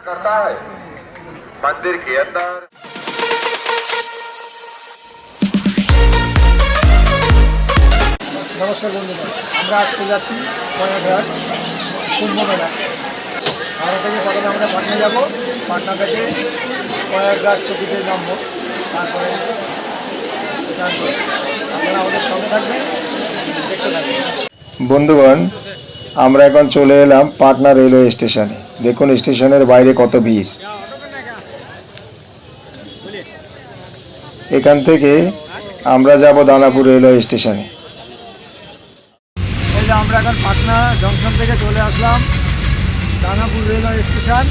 करता है मंदिर के अंदर। নমস্কার বন্ধুরা, আমরা আজকে যাচ্ছি প্রয়াগরাজ কুম্ভ মেলা। হাওড়া থেকে প্রথমে আমরা পাটনা যাব, পাটনা থেকে প্রয়াগরাজ চৌকিতে নামবো, তারপরে স্নান করব। আপনারা আমাদের সঙ্গে থাকবেন, দেখতে থাকবেন। বন্ধুগণ, আমরা এখন চলে এলাম পাটনা রেলওয়ে স্টেশনে। দেখুন স্টেশনের বাইরে কত ভিড়। এখান থেকে আমরা যাব দানাপুর রেলওয়ে স্টেশনে। এই যে আমরা এখন পাটনা জংশন থেকে চলে আসলাম দানাপুর রেলওয়ে স্টেশন।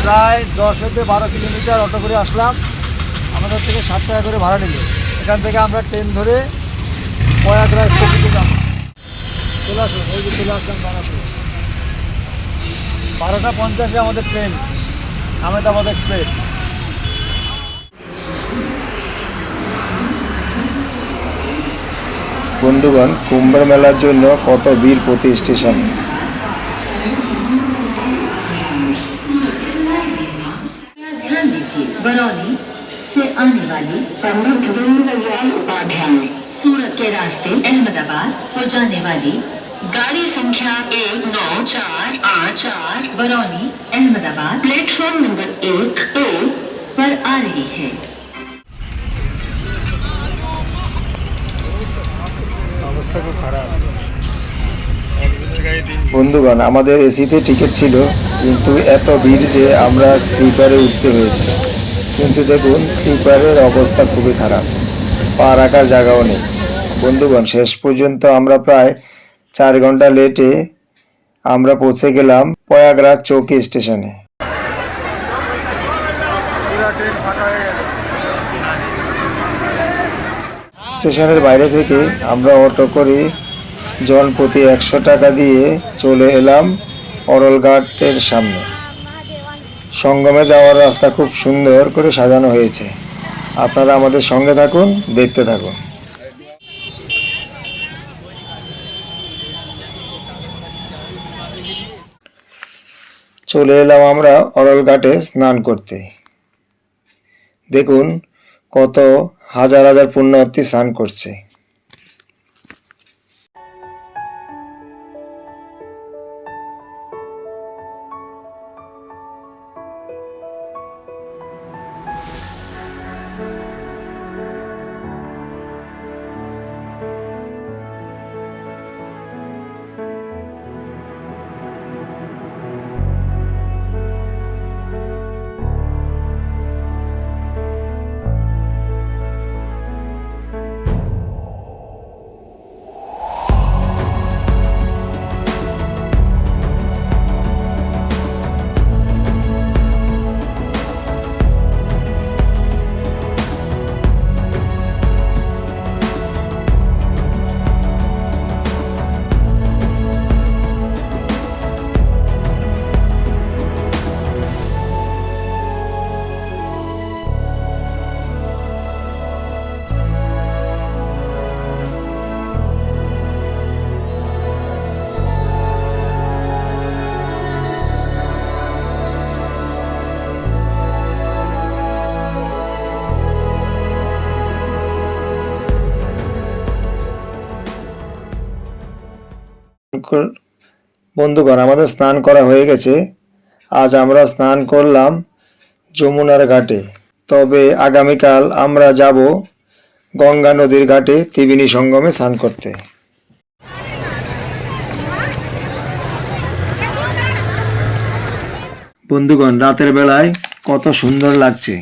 প্রায় 10 থেকে 12 কিলোমিটার অটো করে আসলাম। আমাদের থেকে 60 টাকা করে ভাড়া নিল। এখান থেকে আমরা ট্রেন ধরে প্রয়াগরাজ চৌকিতে যাব। চলে আসুন, এই যে চলে আসলাম দানাপুর। 12টা 50-এ আমাদের ট্রেন, আহমেদাবাদ এক্সপ্রেস। বন্ধুগণ, কুম্ভের মেলার জন্য কত ভিড় প্রতি স্টেশনে। ध्यान दीजिए, बरौनी से आने वाली पंडित दीनदयाल उपाध्याय सूरत के रास्ते अहमदाबाद को जाने वाली गाड़ी संख्या 19484 Barauni Ahmedabad platform number 1A पर आ रही है। বন্ধুগণ, আমাদের এসিতে টিকিট ছিল, কিন্তু এত ভিড় যে আমরা স্লিপারে উঠতে হয়েছে। কিন্তু দেখুন স্লিপারের অবস্থা খুবই খারাপ, পা রাখার জায়গাও নেই। বন্ধুগণ, শেষ পর্যন্ত আমরা প্রায় 4 ঘন্টা লেটে আমরা পৌঁছে গেলাম প্রয়াগরাজ চৌকি স্টেশনে। স্টেশনের বাইরে থেকে আমরা অটো করে জন প্রতি 100 টাকা দিয়ে চলে এলাম অরলঘাটের সামনে। সঙ্গমে যাওয়ার রাস্তা খুব সুন্দর করে সাজানো হয়েছে। আপনারা আমাদের সঙ্গে থাকুন, দেখতে থাকুন। চলে এলাম আমরা অরলঘাটে স্নান করতে। দেখুন কত হাজার হাজার পুণ্যার্থী স্নান করছে। বন্ধুগণ, আমাদের স্নান করা হয়ে গেছে। আজ আমরা স্নান করলাম যমুনার ঘাটে। তবে আগামীকাল আমরা যাব গঙ্গা নদীর ঘাটে ত্রিবেণী সঙ্গমে স্নান করতে। বন্ধুগণ, রাতের বেলায় কত সুন্দর লাগছে।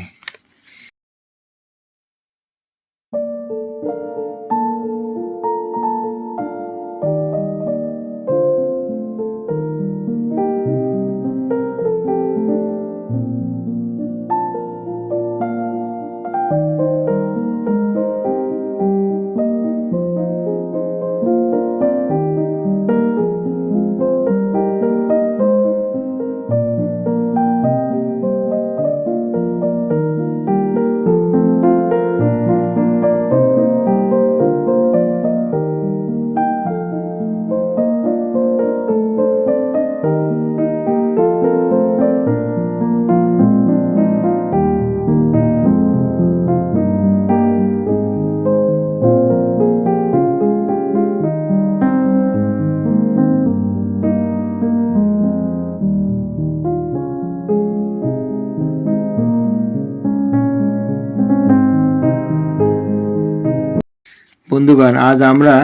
বন্ধুগণ, আজ আমরা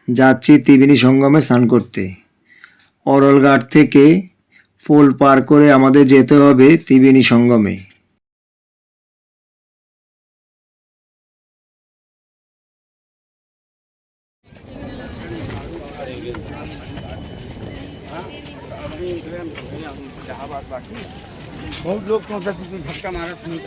যাচ্ছি ত্রিবেণী সঙ্গমে স্নান করতে। অরলঘাট থেকে পোল পার করে আমাদের যেতে হবে ত্রিবেণী সঙ্গমে। बहुत लोग धक्का मारा सुनी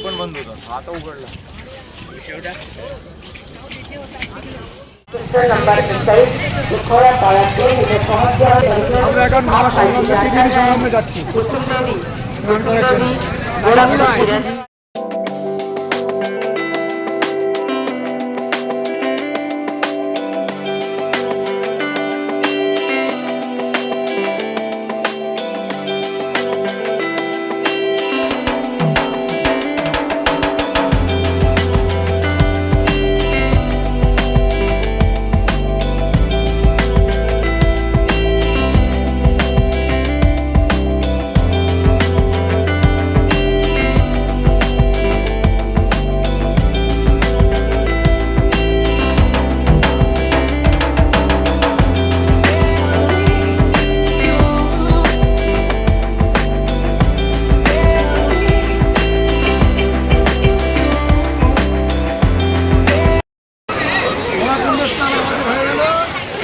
पण बंद होता आता उघडला আমরা এখন মহাসংগমে ত্রিবেণী সঙ্গমে যাচ্ছি স্নান করার জন্য। মহাকুম্ভ স্নান আমাদের হয়ে গেল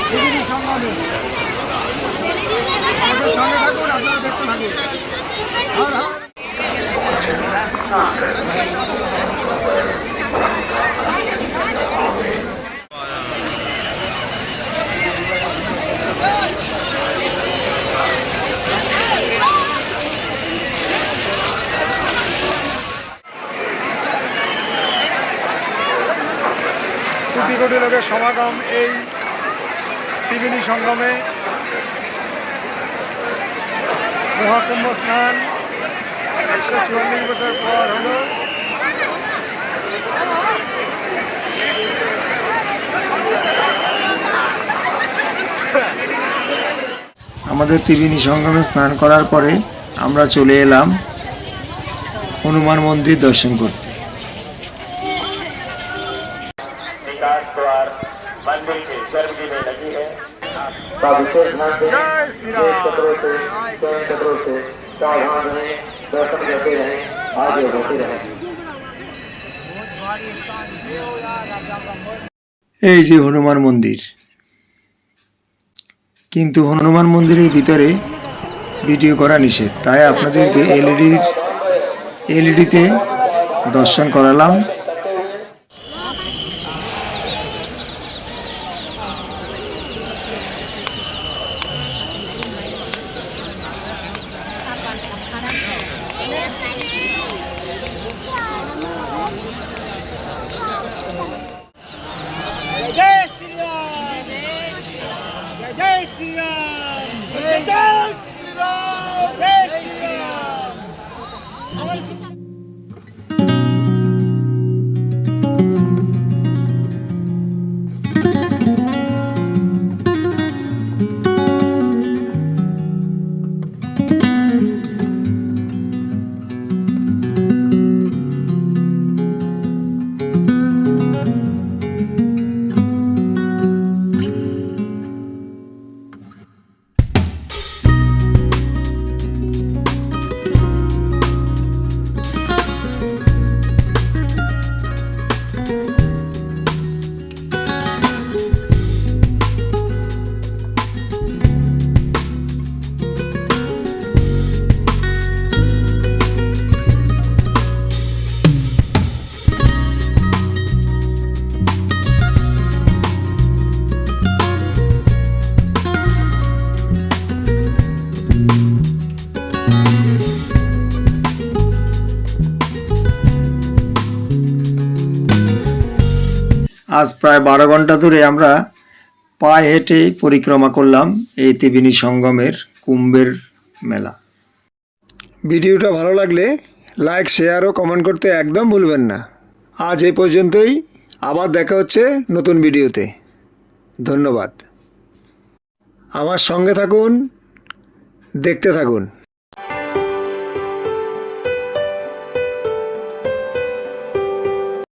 ত্রিবেণী সঙ্গমে। আমাদের সঙ্গে থাকুন, আপনারা দেখতে থাকুন। হর হর। কোটি কোটি লোকের সমাগম এই ত্রিবেণী সঙ্গমে। মহাকুম্ভ স্নান 144 বছর পর হলো। আমাদের ত্রিবেণী সঙ্গমে স্নান করার পরে আমরা চলে এলাম হনুমান মন্দির দর্শন করতে। विकास द्वार मंदिर के गर्भ में लगी है। का विशेष ध्यान से कदरों से सावधान रहें, दर्शन करते रहें, आगे बढ़ते रहें। এই যে হনুমান মন্দির, কিন্তু হনুমান মন্দিরের ভিতরে ভিডিও করা নিষেধ, তাই আপনাদেরকে এলইডিতে দর্শন করালাম। আজ প্রায় 12 ঘন্টা ধরে আমরা পায়ে হেঁটে পরিক্রমা করলাম এই ত্রিবেণী সঙ্গমের কুম্ভের মেলা। ভিডিওটা ভালো লাগলে লাইক, শেয়ার ও কমেন্ট করতে একদম ভুলবেন না। আজ এই পর্যন্তই, আবার দেখা হচ্ছে নতুন ভিডিওতে। ধন্যবাদ। আমার সঙ্গে থাকুন, দেখতে থাকুন।